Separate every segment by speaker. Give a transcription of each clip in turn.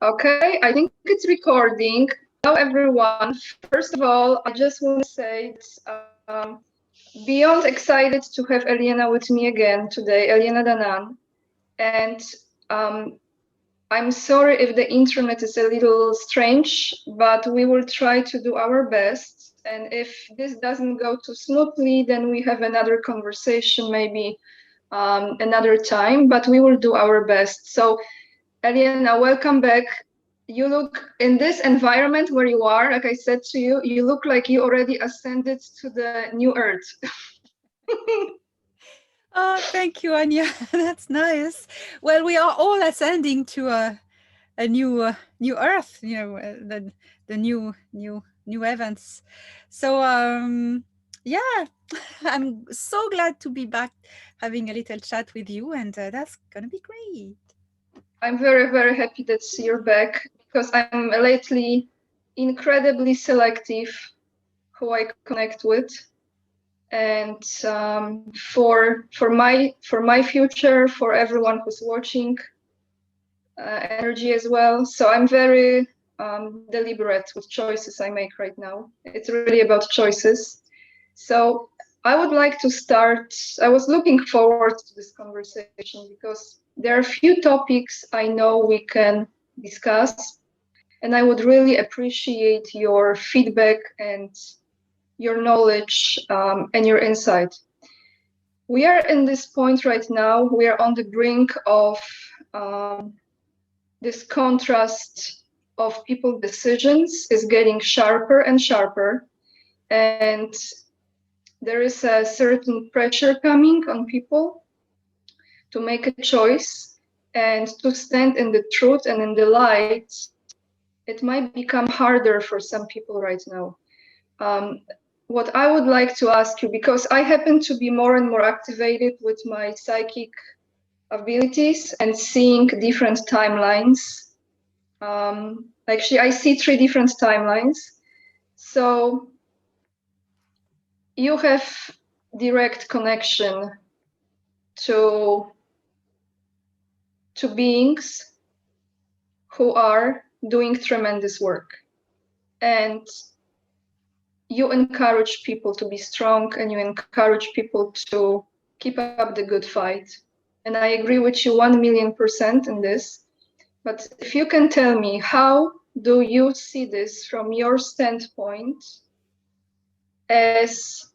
Speaker 1: Okay, I think it's recording. Hello, everyone. First of all, I just want to say beyond excited to have Elena with me again today, Elena Danaan. And um, I'm sorry if the internet is a little strange, but we will try to do our best. And if this doesn't go too smoothly, then we have another conversation, maybe another time, but we will do our best. So Elena, welcome back. You look in this environment where you are, like I said to you, you look like you already ascended to the new earth.
Speaker 2: Oh, thank you, Anya. That's nice. Well, we are all ascending to a new Earth. The new heavens. So yeah, I'm so glad to be back, having a little chat with you, and that's gonna be great.
Speaker 1: I'm very, very happy that you're back because I'm lately incredibly selective who I connect with. And for my future, for everyone who's watching, energy as well. So I'm very deliberate with choices I make right now. It's really about choices. So I would like to start. I was looking forward to this conversation because there are a few topics I know we can discuss, and I would really appreciate your feedback and your knowledge and your insight. We are in this point right now. We are on the brink of this contrast of people decisions is getting sharper and sharper, and there is a certain pressure coming on people to make a choice and to stand in the truth and in the light. It might become harder for some people right now. um, what I would like to ask you, because I happen to be more and more activated with my psychic abilities and seeing different timelines. Actually, I see three different timelines. So you have direct connection to beings who are doing tremendous work, and you encourage people to be strong, and you encourage people to keep up the good fight. And I agree with you 1,000,000% in this. But if you can tell me, how do you see this from your standpoint as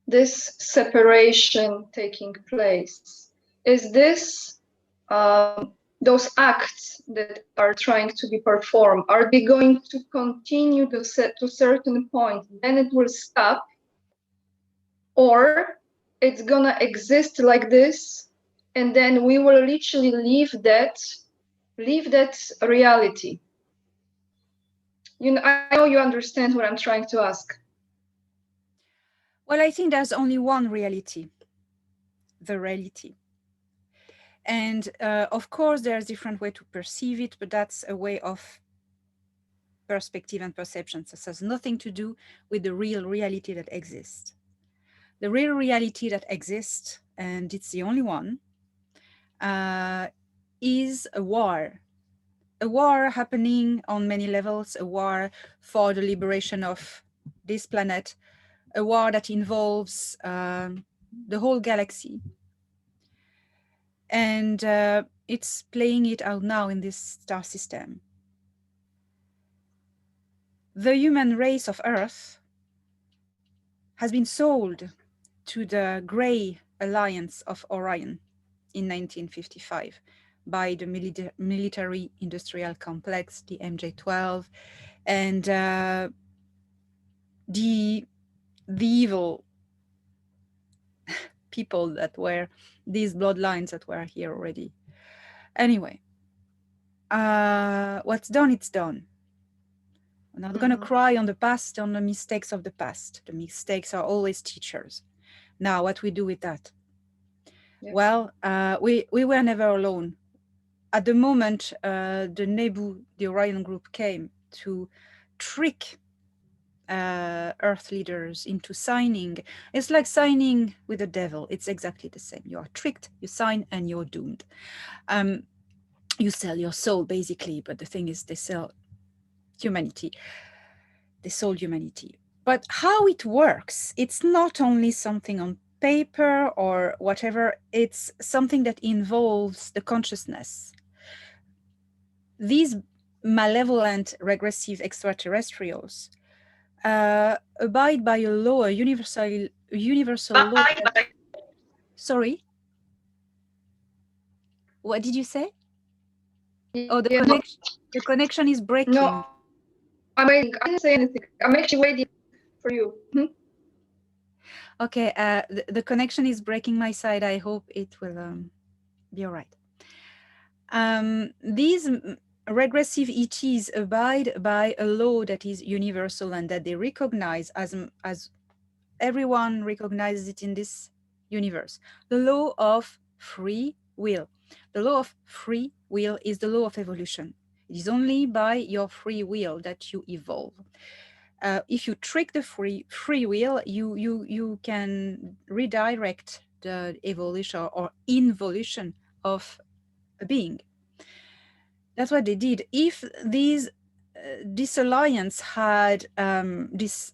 Speaker 1: this separation taking place? Is this those acts that are trying to be performed, are they going to continue to set to certain point, then it will stop, or it's gonna exist like this, and then we will literally leave that reality? I know you understand what I'm trying to ask.
Speaker 2: Well, I think there's only one reality, the reality. And of course, there's different way to perceive it, but that's a way of perspective and perception. So this has nothing to do with the real reality that exists. The real reality that exists, and it's the only one, is a war happening on many levels, a war for the liberation of this planet, a war that involves the whole galaxy. And it's playing it out now in this star system. The human race of Earth has been sold to the Grey Alliance of Orion in 1955 by the military industrial complex, the MJ12, and the evil people that were these bloodlines that were here already. Anyway, what's done, it's done. I'm not going to cry on the past, on the mistakes of the past. The mistakes are always teachers. Now, what we do with that? Yeah. Well, we were never alone. At the moment, the Nebu, the Orion group, came to trick Earth leaders into signing. It's like signing with the devil. It's exactly the same. You are tricked, you sign, and you're doomed. You sell your soul, basically, but the thing is they sell humanity. They sold humanity. But how it works, it's not only something on paper or whatever, it's something that involves the consciousness. These malevolent regressive extraterrestrials abide by a law, a universal law. Sorry? What did you say? Oh, the connection is breaking.
Speaker 1: No, I'm waiting. I didn't say anything. I'm actually waiting for you.
Speaker 2: Okay, the connection is breaking my side. I hope it will be all right. These regressive ETs abide by a law that is universal and that they recognize as everyone recognizes it in this universe. The law of free will. The law of free will is the law of evolution. It is only by your free will that you evolve. If you trick the free will, you can redirect the evolution or involution of a being. That's what they did. If this alliance had this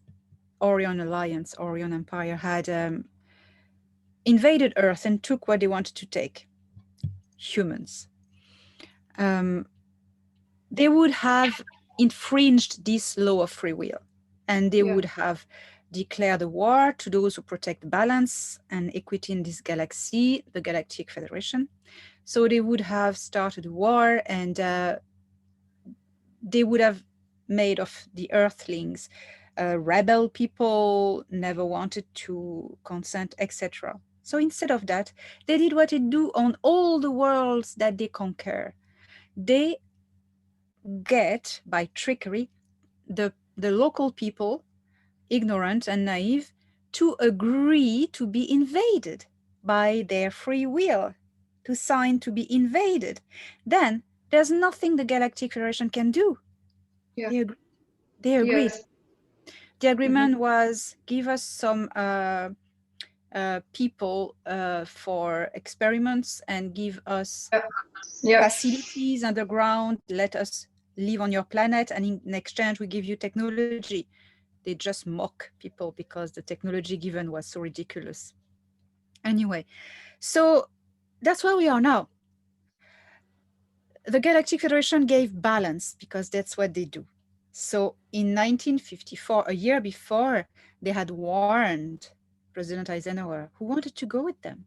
Speaker 2: Orion alliance, Orion Empire had invaded Earth and took what they wanted to take, humans, they would have infringed this law of free will, and they would have declared a war to those who protect balance and equity in this galaxy, the Galactic Federation. So they would have started a war, and they would have made of the Earthlings rebel people, never wanted to consent, etc. So instead of that, they did what they do on all the worlds that they conquer. They get, by trickery, the local people, ignorant and naive, to agree to be invaded by their free will, to sign to be invaded. Then there's nothing the Galactic Federation can do.
Speaker 1: Yeah.
Speaker 2: They agreed.
Speaker 1: Yes.
Speaker 2: The agreement was give us some people for experiments and give us facilities underground, let us live on your planet, and in exchange we give you technology. They just mock people because the technology given was so ridiculous. Anyway, so that's where we are now. The Galactic Federation gave balance because that's what they do. So in 1954, a year before, they had warned President Eisenhower, who wanted to go with them,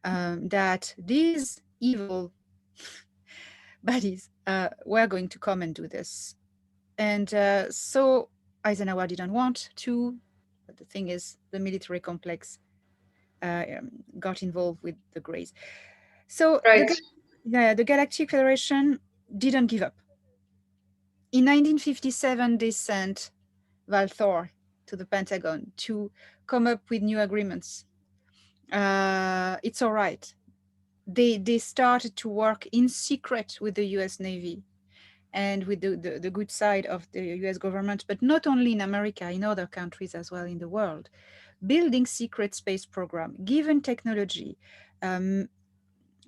Speaker 2: that these evil baddies were going to come and do this. And so Eisenhower didn't want to, but the thing is, the military complex got involved with the Greys. So the Galactic Federation didn't give up. In 1957, they sent Val Thor to the Pentagon to come up with new agreements. It's all right. They started to work in secret with the US Navy and with the good side of the US government, but not only in America, in other countries as well in the world. Building secret space program, given technology,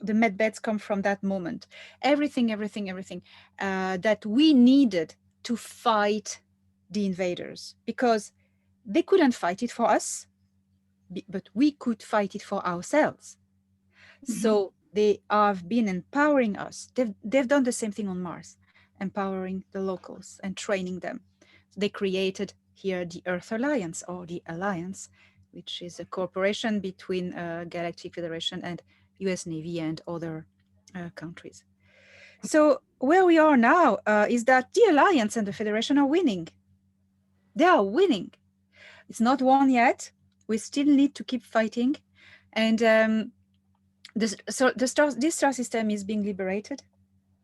Speaker 2: the medbeds come from that moment. Everything that we needed to fight the invaders, because they couldn't fight it for us, but we could fight it for ourselves. So they have been empowering us. They've done the same thing on Mars, empowering the locals and training them. So they created here the Earth Alliance, or the Alliance, which is a cooperation between Galactic Federation and US Navy and other countries. So where we are now is that the Alliance and the Federation are winning. They are winning. It's not won yet. We still need to keep fighting. And this star system is being liberated.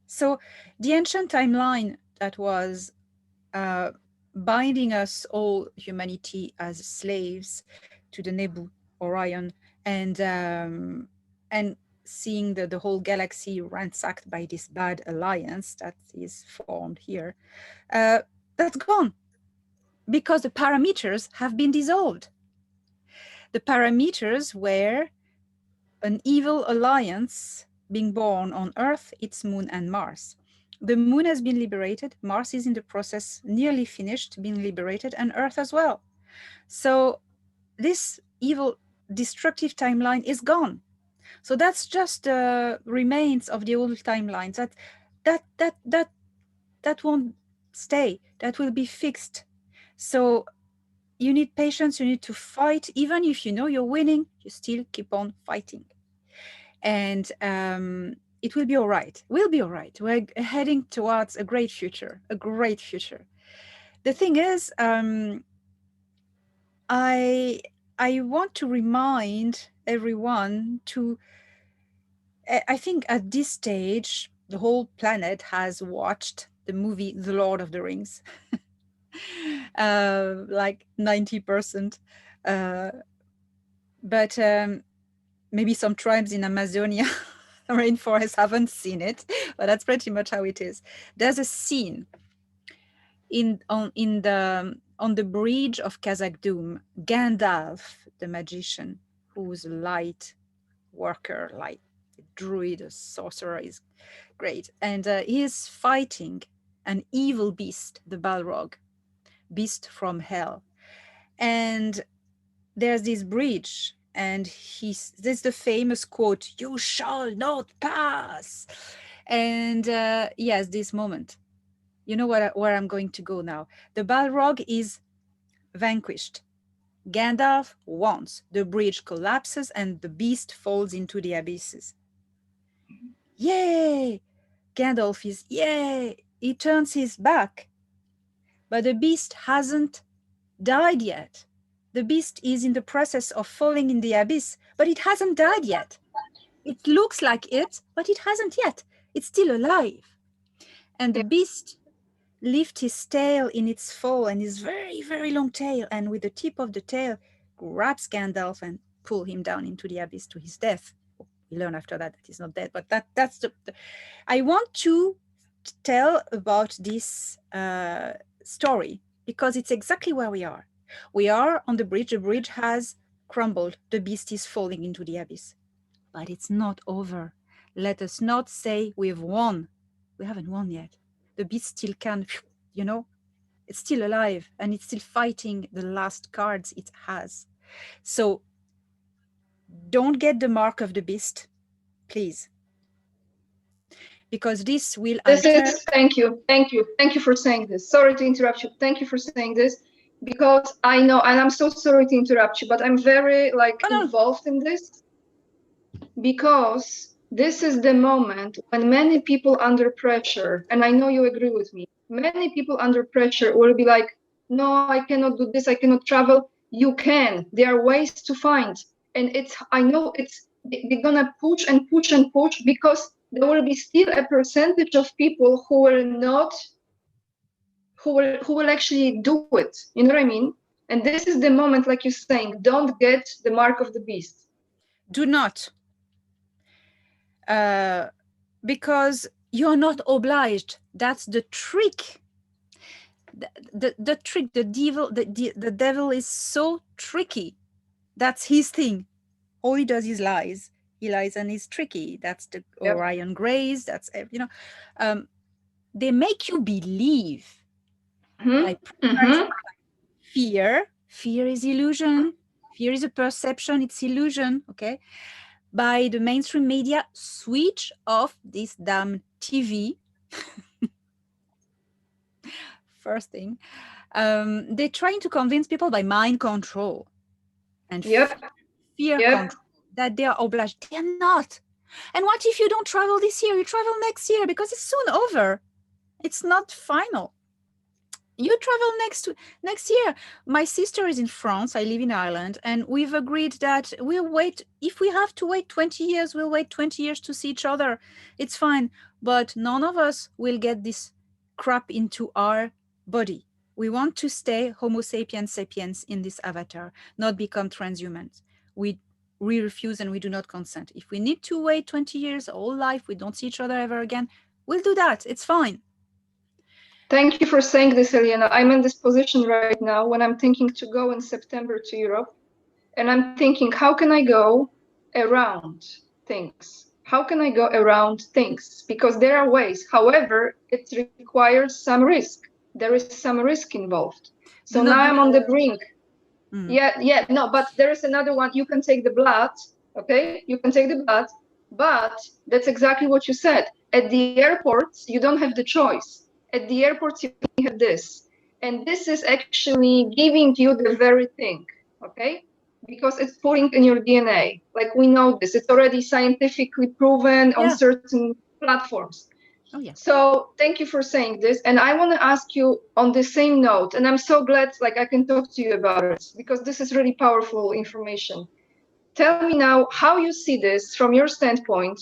Speaker 2: So the ancient timeline that was binding us all, humanity, as slaves to the Nebu, Orion, and seeing the whole galaxy ransacked by this bad alliance that is formed here, that's gone because the parameters have been dissolved. The parameters were an evil alliance being born on Earth, its moon and Mars. The moon has been liberated, Mars is in the process, nearly finished, being liberated, and Earth as well. So this evil, destructive timeline is gone. So that's just the remains of the old timelines. That won't stay. That will be fixed. So you need patience. You need to fight. Even if you know you're winning, you still keep on fighting. And it will be all right. We'll be all right. We're heading towards a great future. A great future. The thing is, I want to remind everyone to. I think at this stage, the whole planet has watched the movie The Lord of the Rings, like 90%. But maybe some tribes in Amazonia rainforest haven't seen it, but that's pretty much how it is. There's a scene on the bridge of Khazad-dûm. Gandalf, the magician, who's a light worker, like a druid, a sorcerer, is great, and he is fighting an evil beast, the Balrog, beast from hell. And there's this bridge, and there's the famous quote, "You shall not pass." And yes, this moment, you know where I'm going to go now. The Balrog is vanquished. Gandalf wants. The bridge collapses and the beast falls into the abysses. Yay! Gandalf is, yay! He turns his back. But the beast hasn't died yet. The beast is in the process of falling in the abyss, but it hasn't died yet. It looks like it, but it hasn't yet. It's still alive. And the beast lifts his tail in its fall, and his very, very long tail, and with the tip of the tail, grabs Gandalf and pull him down into the abyss to his death. We learn after that he's not dead, but that's the I want to tell about this story because it's exactly where we are. We are on the bridge. The bridge has crumbled. The beast is falling into the abyss. But it's not over. Let us not say we've won. We haven't won yet. The beast still can, you know, it's still alive and it's still fighting the last cards it has. So don't get the mark of the beast, please. Because this will alter.
Speaker 1: Thank you for saying this. Sorry to interrupt you. Thank you for saying this, because I know, and I'm so sorry to interrupt you, but I'm very involved in this, because this is the moment when many people under pressure, and I know you agree with me, many people under pressure will be like, no, I cannot do this, I cannot travel. You can. There are ways to find. And I know they're gonna push and push and push, because there will be still a percentage of people who will actually do it. You know what I mean? And this is the moment, like you're saying, don't get the mark of the beast.
Speaker 2: Do not. Because you're not obliged. That's the trick. The trick, the devil is so tricky. That's his thing. All he does is lies. He lies and he's tricky. That's the Orion Grays. That's, you know, they make you believe by fear. Fear is illusion. Fear is a perception. It's illusion. Okay. By the mainstream media, switch off this damn TV. First thing. They're trying to convince people by mind control and fear control that they are obliged. They are not. And what if you don't travel this year? You travel next year, because it's soon over. It's not final. You travel next year. My sister is in France. I live in Ireland. And we've agreed that we'll wait. If we have to wait 20 years, we'll wait 20 years to see each other. It's fine. But none of us will get this crap into our body. We want to stay Homo sapiens sapiens in this avatar, not become transhumans. We refuse and we do not consent. If we need to wait 20 years, all life, we don't see each other ever again, we'll do that. It's fine.
Speaker 1: Thank you for saying this, Elena. I'm in this position right now when I'm thinking to go in September to Europe. And I'm thinking, how can I go around things? how can I go around things? Because there are ways. However, it requires some risk. There is some risk involved. So
Speaker 2: Do
Speaker 1: now
Speaker 2: not do
Speaker 1: I'm on the brink.
Speaker 2: mm.
Speaker 1: Yeah, no, but there is another one. You can take the blood, okay? You can take the blood, but that's exactly what you said. At the airports, you don't have the choice. At the airports, you have this. And this is actually giving you the very thing, okay? Because it's putting in your DNA. Like we know this, it's already scientifically proven on
Speaker 2: Yeah.
Speaker 1: certain platforms.
Speaker 2: Oh yeah.
Speaker 1: So thank you for saying this. And I want to ask you on the same note, and I'm so glad like I can talk to you about it because this is really powerful information. Tell me now how you see this from your standpoint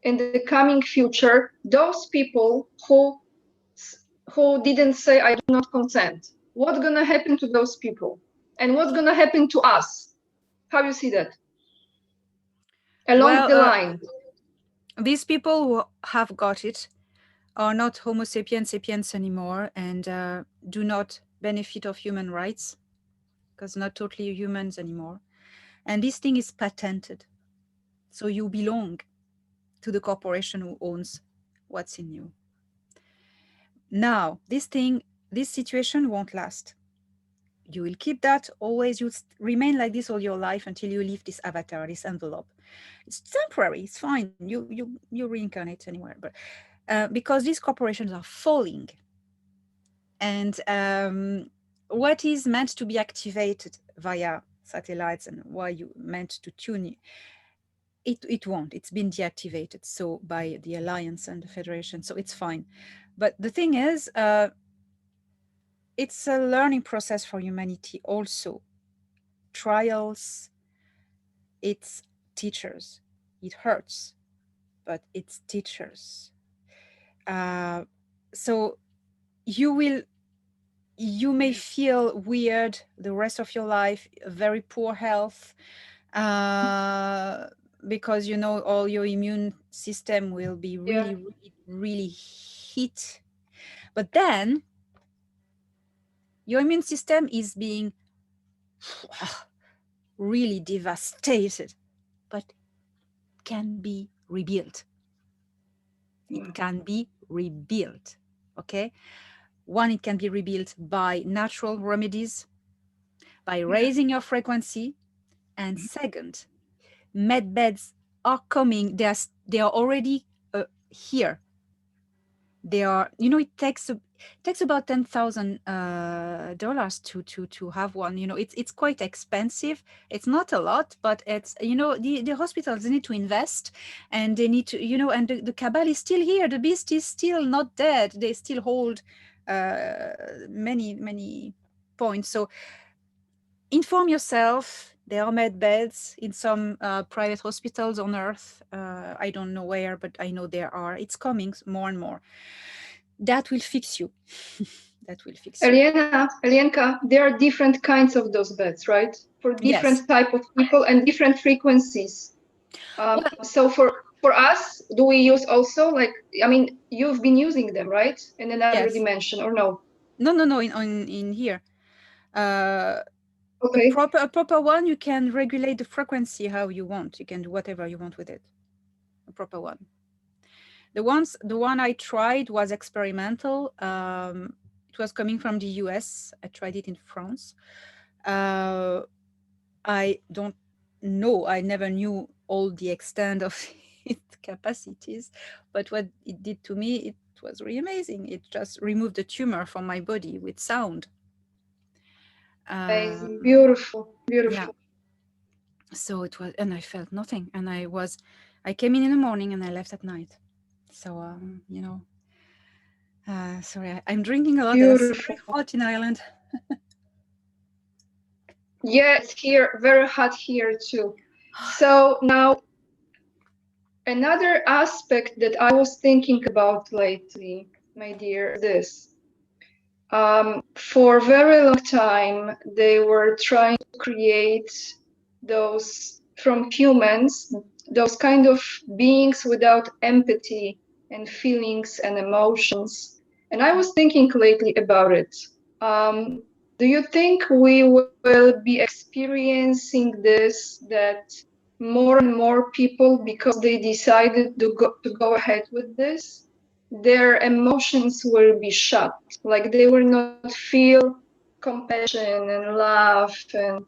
Speaker 1: in the coming future, those people who didn't say I do not consent. What's gonna happen to those people? And what's gonna happen to us? How you see that? Along
Speaker 2: Well,
Speaker 1: the line.
Speaker 2: these people who have got it are not Homo sapiens sapiens anymore, and do not benefit of human rights because not totally humans anymore. And this thing is patented. So you belong to the corporation who owns what's in you. Now, this situation won't last. You will keep that always. You remain like this all your life until you leave this avatar, this envelope. It's temporary. It's fine. You reincarnate anywhere. But because these corporations are falling, and what is meant to be activated via satellites and why you meant to tune it won't. It's been deactivated so by the alliance and the federation, so it's fine. But the thing is, it's a learning process for humanity also. Trials, it's teachers. It hurts, but it's teachers. So you may feel weird the rest of your life, very poor health, because all your immune system will be really,
Speaker 1: Yeah.
Speaker 2: really, really hit. But then your immune system is being really devastated, but can be rebuilt. It can be rebuilt. Okay. One, it can be rebuilt by natural remedies, by raising your frequency. And second, med beds are coming. They are already here. They are, it takes about $10,000 to have one. It's quite expensive. It's not a lot, but it's, the hospitals need to invest, and they need to, and the cabal is still here. The beast is still not dead. They still hold many points. So inform yourself. There are med beds in some private hospitals on Earth. I don't know where, but I know there are. It's coming more and more. That will fix you. That will fix you.
Speaker 1: Elienka, there are different kinds of those beds, right? For
Speaker 2: Yes.
Speaker 1: different type of people and different frequencies.
Speaker 2: Well,
Speaker 1: So for us, do we use also like, I mean, you've been using them, right? In another
Speaker 2: yes.
Speaker 1: dimension or no?
Speaker 2: No. In here, uh,
Speaker 1: Okay.
Speaker 2: a proper one. You can regulate the frequency how you want. You can do whatever you want with it. A proper one. The one I tried was experimental. It was coming from the US. I tried it in France. I don't know. I never knew all the extent of its capacities, but what it did to me, it was really amazing. It just removed the tumor from my body with sound.
Speaker 1: Amazing.
Speaker 2: Um,
Speaker 1: Beautiful.
Speaker 2: yeah.
Speaker 1: Beautiful.
Speaker 2: So it was, and I felt nothing. And I came in the morning and I left at night. So, sorry, I'm drinking a lot and it's
Speaker 1: Beautiful.
Speaker 2: very hot in Ireland.
Speaker 1: Yeah, it's here, very hot here too. So now another aspect that I was thinking about lately, my dear, this. For a very long time, they were trying to create those from humans, those kind of beings without empathy and feelings and emotions. And I was thinking lately about it. Do you think we will be experiencing this, that more and more people, because they decided to go ahead with this, their emotions will be shut. Like they will not feel compassion and love and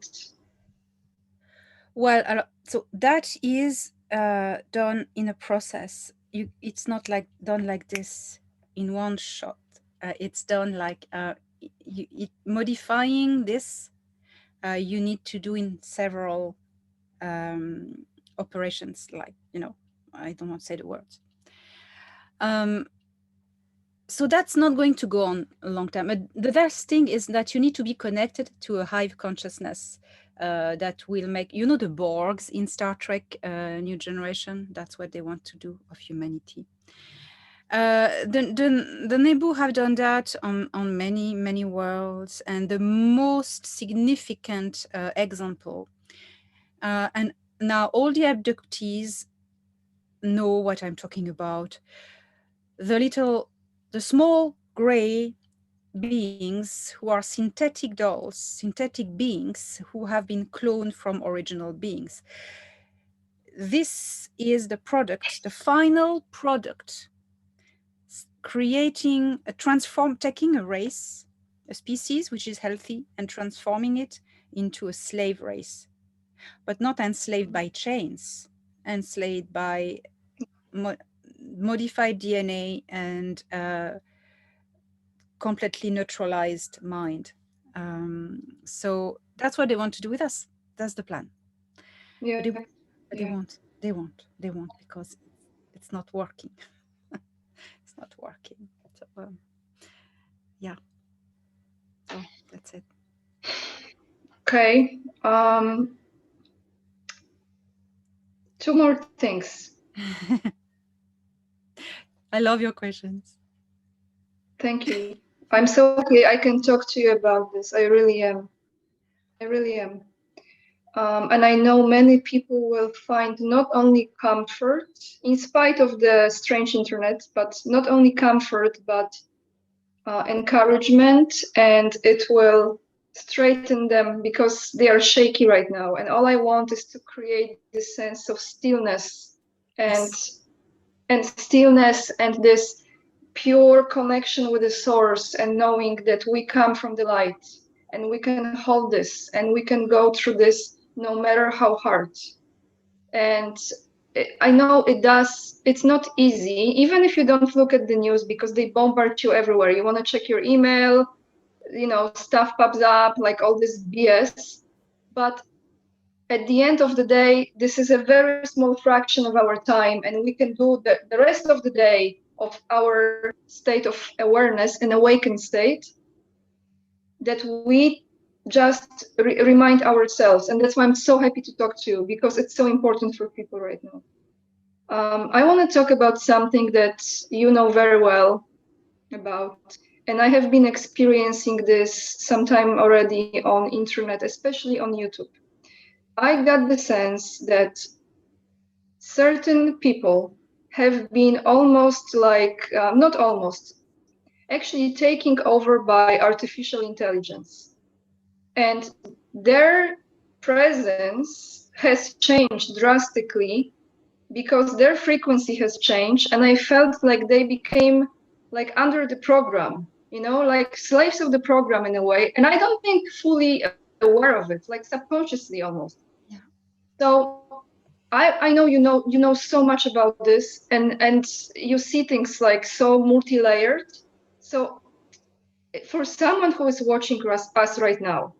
Speaker 2: Well, so that is done in a process. It's not like done like this in one shot. It's done like modifying this. You need to do in several operations. Like, I don't want to say the words. So that's not going to go on a long time. But the first thing is that you need to be connected to a hive consciousness that will make, the Borgs in Star Trek New Generation. That's what they want to do of humanity. The Nebu have done that on many worlds, and the most significant example. And now all the abductees know what I'm talking about. The small gray beings who are synthetic dolls, synthetic beings who have been cloned from original beings. This is the product, the final product, taking a race, a species which is healthy, and transforming it into a slave race, but not enslaved by chains, enslaved by modified DNA and completely neutralized mind. So that's what they want to do with us. That's the plan.
Speaker 1: yeah,
Speaker 2: But they won't because it's not working. It's not working. So yeah. So that's it.
Speaker 1: okay. Two more things.
Speaker 2: I love your questions.
Speaker 1: Thank you. I'm so happy I can talk to you about this. I really am. I really am. And I know many people will find not only comfort, in spite of the strange internet, but not only comfort, but encouragement, and it will straighten them because they are shaky right now. And all I want is to create this sense of stillness and
Speaker 2: Yes.
Speaker 1: stillness and this pure connection with the source, and knowing that we come from the light and we can hold this and we can go through this no matter how hard. And I know it's not easy, even if you don't look at the news, because they bombard you everywhere. You want to check your email, stuff pops up like all this BS. But at the end of the day, this is a very small fraction of our time, and we can do the rest of the day of our state of awareness, an awakened state, that we just remind ourselves. And that's why I'm so happy to talk to you, because it's so important for people right now. I want to talk about something that you know very well about, and I have been experiencing this sometime already on internet, especially on YouTube. I got the sense that certain people have been almost like, not almost, actually taking over by artificial intelligence. And their presence has changed drastically because their frequency has changed. And I felt like they became like under the program, like slaves of the program in a way. And I don't think fully aware of it, like subconsciously almost.
Speaker 2: Yeah.
Speaker 1: So I know you know so much about this, and you see things like so multi-layered. So for someone who is watching us right now,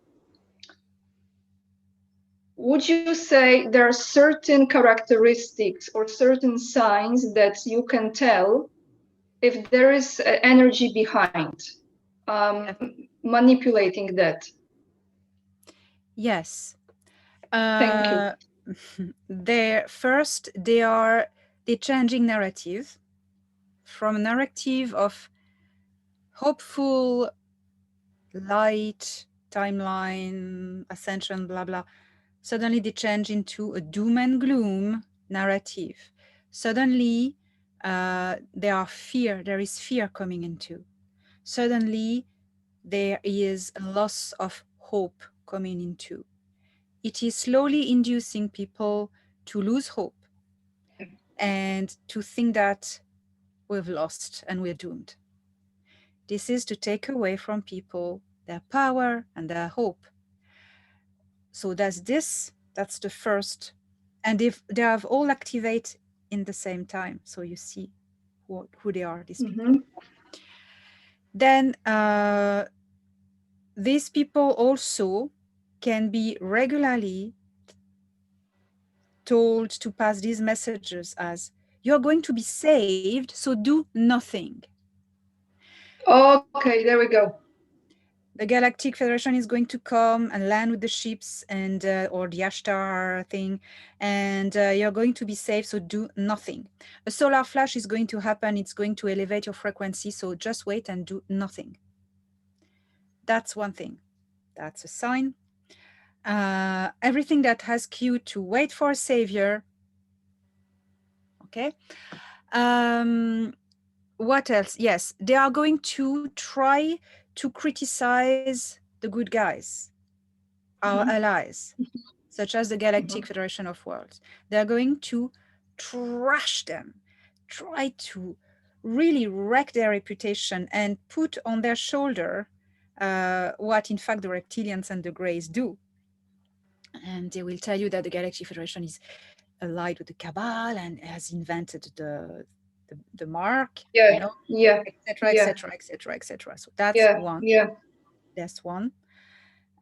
Speaker 1: would you say there are certain characteristics or certain signs that you can tell if there is energy behind manipulating that?
Speaker 2: Yes.
Speaker 1: Thank you.
Speaker 2: They're changing narrative from a narrative of hopeful light timeline ascension blah blah. Suddenly they change into a doom and gloom narrative. Suddenly there is fear coming into. Suddenly there is a loss of hope coming into. It is slowly inducing people to lose hope and to think that we've lost and we're doomed. This is to take away from people their power and their hope. So that's the first. And if they have all activate in the same time, so you see who they are, these people. Then these people also can be regularly told to pass these messages as, you're going to be saved, so do nothing.
Speaker 1: Okay, there we go.
Speaker 2: The Galactic Federation is going to come and land with the ships and or the Ashtar thing, and you're going to be safe, so do nothing. A solar flash is going to happen. It's going to elevate your frequency, so just wait and do nothing. That's one thing. That's a sign. Everything that asks you to wait for a savior. Okay. What else? Yes, they are going to try to criticize the good guys, our allies, such as the Galactic Federation of Worlds. They're going to trash them, try to really wreck their reputation and put on their shoulder what in fact the reptilians and the Greys do. And they will tell you that the Galactic Federation is allied with the Cabal and has invented the mark, etc., etc., etc., etc. So that's one. That's one.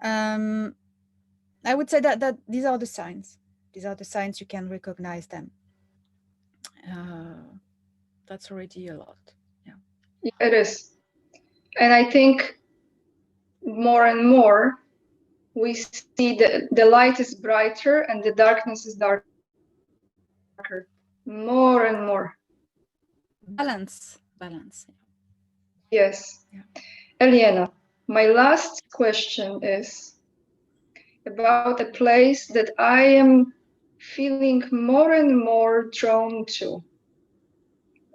Speaker 2: I would say that these are the signs. These are the signs, you can recognize them. That's already a lot. Yeah.
Speaker 1: It is. And I think more and more we see the light is brighter and the darkness is darker. More and more.
Speaker 2: Balance.
Speaker 1: Yes. Yeah. Elena, my last question is about a place that I am feeling more and more drawn to.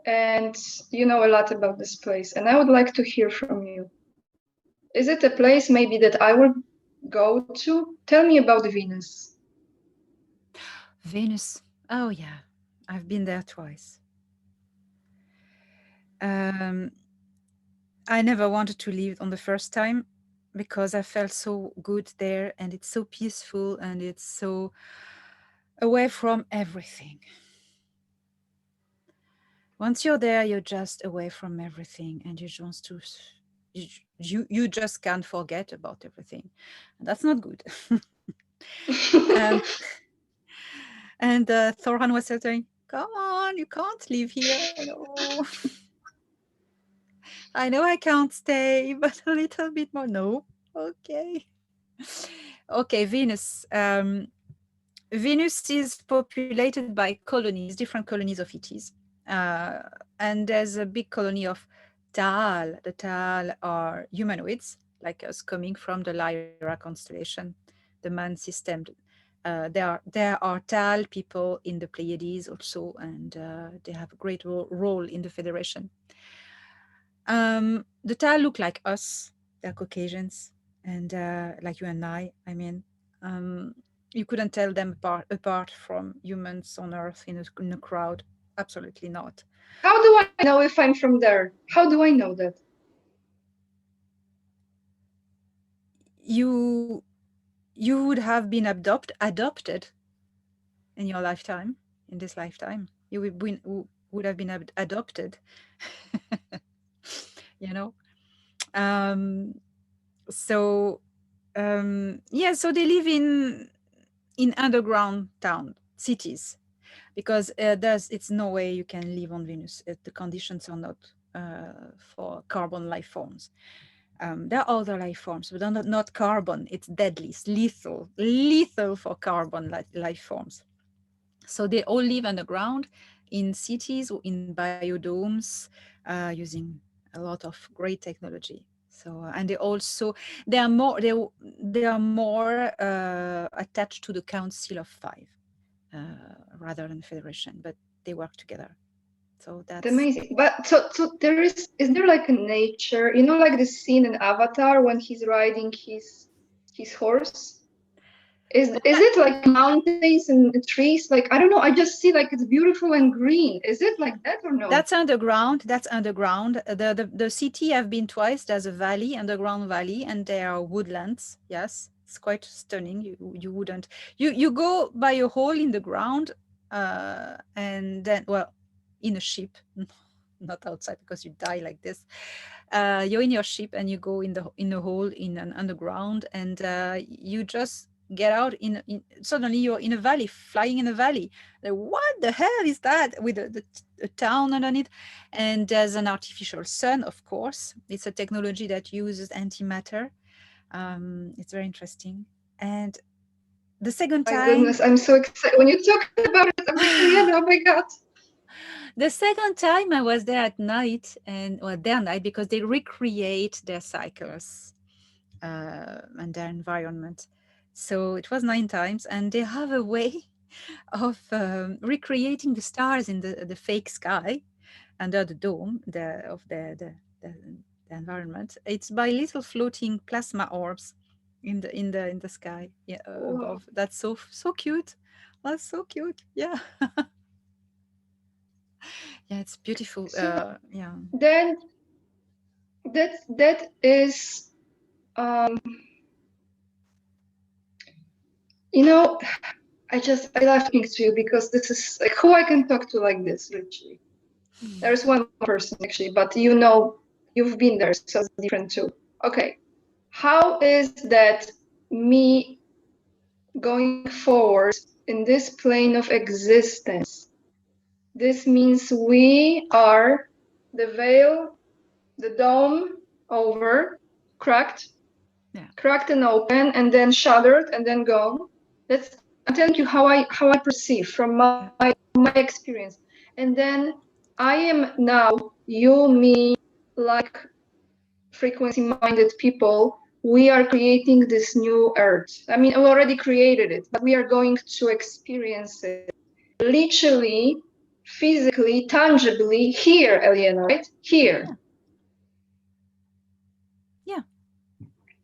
Speaker 1: And you know a lot about this place, and I would like to hear from you. Is it a place maybe that I would go to? Tell me about Venus.
Speaker 2: Venus. Oh yeah, I've been there twice. I never wanted to leave on the first time because I felt so good there, and it's so peaceful and it's so away from everything. Once you're there, you're just away from everything, and you just can't forget about everything. And that's not good. And Thorhan was saying, "Come on, you can't live here." No. I know I can't stay, but a little bit more. No. Okay. Okay, Venus. Venus is populated by colonies, different colonies of ETs. And there's a big colony of Taal. The Taal are humanoids, like us, coming from the Lyra constellation, the Man system. There are Taal people in the Pleiades also, and they have a great role in the Federation. The Taal look like us. They're Caucasians, and like you and I mean, you couldn't tell them apart from humans on Earth in a crowd. Absolutely not.
Speaker 1: How do I know if I'm from there? How do I know that?
Speaker 2: You would have been adopted in your lifetime, in this lifetime. You would have been adopted. You know. So so they live in underground cities, because it's no way you can live on Venus. The conditions are not for carbon life forms. There are other life forms, but not carbon. It's deadly, it's lethal for carbon life forms. So they all live underground in cities or in biodomes, using a lot of great technology. So and they are more attached to the Council of Five rather than Federation, but they work together. So that's
Speaker 1: amazing. But so is there like a nature, like the scene in Avatar when he's riding his horse? Is it like mountains and trees? Like, I don't know. I just see like it's beautiful and green. Is it like that or no?
Speaker 2: That's underground. That's underground. The city I've been twice. There's a valley, underground valley, and there are woodlands. Yes, it's quite stunning. You wouldn't you go by a hole in the ground, and then, well, in a ship, not outside because you die like this. You're in your ship and you go in a hole in an underground, and you just get out in suddenly you're in a valley, flying in a valley. Like, what the hell is that, with a town underneath? And there's an artificial sun, of course. It's a technology that uses antimatter. It's very interesting. And the second
Speaker 1: My
Speaker 2: time,
Speaker 1: goodness, I'm so excited when you talk about it. I'm like, Elena, oh my God.
Speaker 2: the second time I was there at night, and well, their night, because they recreate their cycles and their environment. So it was 9 times, and they have a way of recreating the stars in the fake sky under the dome of the environment. It's by little floating plasma orbs in the sky, yeah, above. That's so cute. That's so cute. Yeah. Yeah, it's beautiful.
Speaker 1: So
Speaker 2: Yeah.
Speaker 1: then that is you know, I love talking to you because this is like who I can talk to like this, literally. There's one person actually, but you know, you've been there, so it's different too. Okay. How is that me going forward in this plane of existence? This means we are the veil, the dome over, cracked,
Speaker 2: Yeah.
Speaker 1: cracked and open, and then shattered, and then gone. That's I'm telling you how I perceive from my experience. And then I am now you, me, like frequency-minded people. We are creating this new earth. I mean, we already created it, but we are going to experience it literally, physically, tangibly here, Elena, right? Here.
Speaker 2: Yeah. Yeah.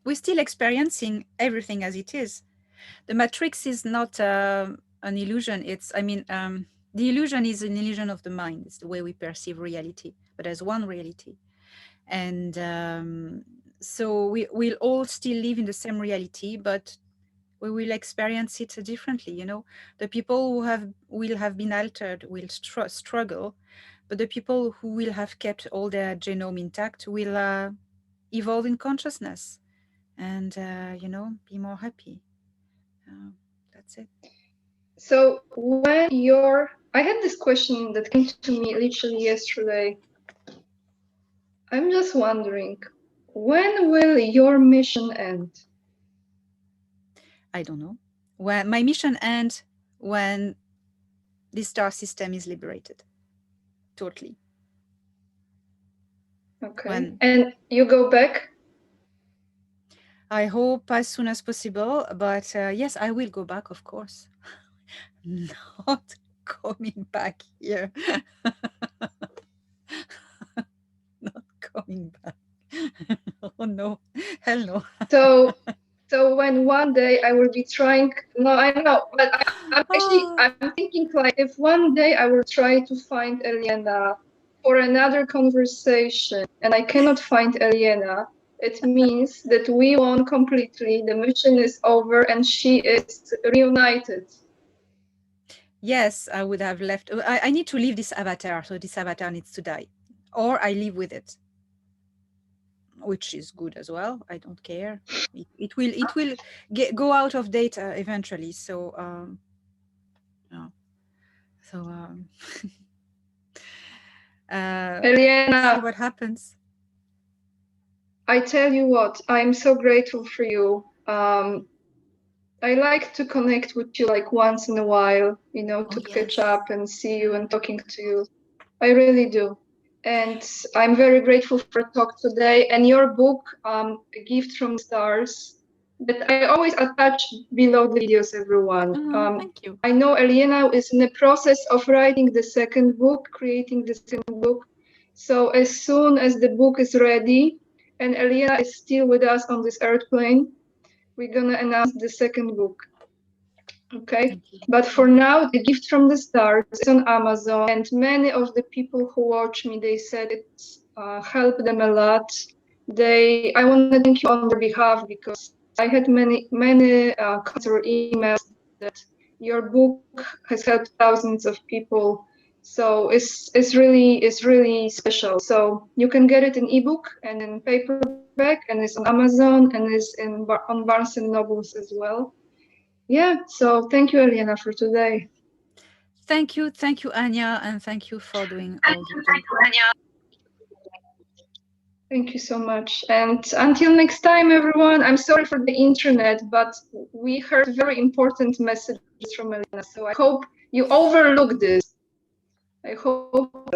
Speaker 2: We're still experiencing everything as it is. The matrix is not an illusion. The illusion is an illusion of the mind. It's the way we perceive reality, but there's one reality. And so we'll all still live in the same reality, but we will experience it differently. The people who will have been altered will struggle, but the people who will have kept all their genome intact will evolve in consciousness and be more happy. That's it.
Speaker 1: So when I had this question that came to me literally yesterday. I'm just wondering, when will your mission end?
Speaker 2: I don't know. When my mission ends, when the star system is liberated. Totally.
Speaker 1: Okay. And you go back?
Speaker 2: I hope as soon as possible, but yes, I will go back, of course. Not coming back here. Not coming back. Oh no, hell no.
Speaker 1: So when one day I will be trying, no, I know, but I'm thinking like if one day I will try to find Elena for another conversation and I cannot find Elena, it means that we won completely, the mission is over and she is reunited.
Speaker 2: Yes, I would have left. I need to leave this avatar, so this avatar needs to die. Or I live with it, which is good as well. I don't care. It will go out of date eventually. So no. So
Speaker 1: Elena,
Speaker 2: see what happens.
Speaker 1: I tell you what, I'm so grateful for you. I like to connect with you like once in a while, to catch up and see you and talking to you. I really do. And I'm very grateful for a talk today. And your book, A Gift from the Stars, that I always attach below the videos, everyone.
Speaker 2: Thank you.
Speaker 1: I know Elena is in the process of writing the second book, creating the second book. So as soon as the book is ready and Elena is still with us on this earth plane, we're gonna announce the second book. Okay, but for now, The Gift from the Stars is on Amazon, and many of the people who watch me, they said it's helped them a lot. I want to thank you on their behalf, because I had many comments or emails that your book has helped thousands of people. So it's really special. So you can get it in ebook and in paperback, and it's on Amazon, and it's on Barnes and Nobles as well. Yeah, so thank you, Elena, for today.
Speaker 2: Thank you, Anya, and thank you for doing all you do.
Speaker 1: Thank you so much. And until next time, everyone, I'm sorry for the internet, but we heard very important messages from Elena, so I hope you overlook this. I hope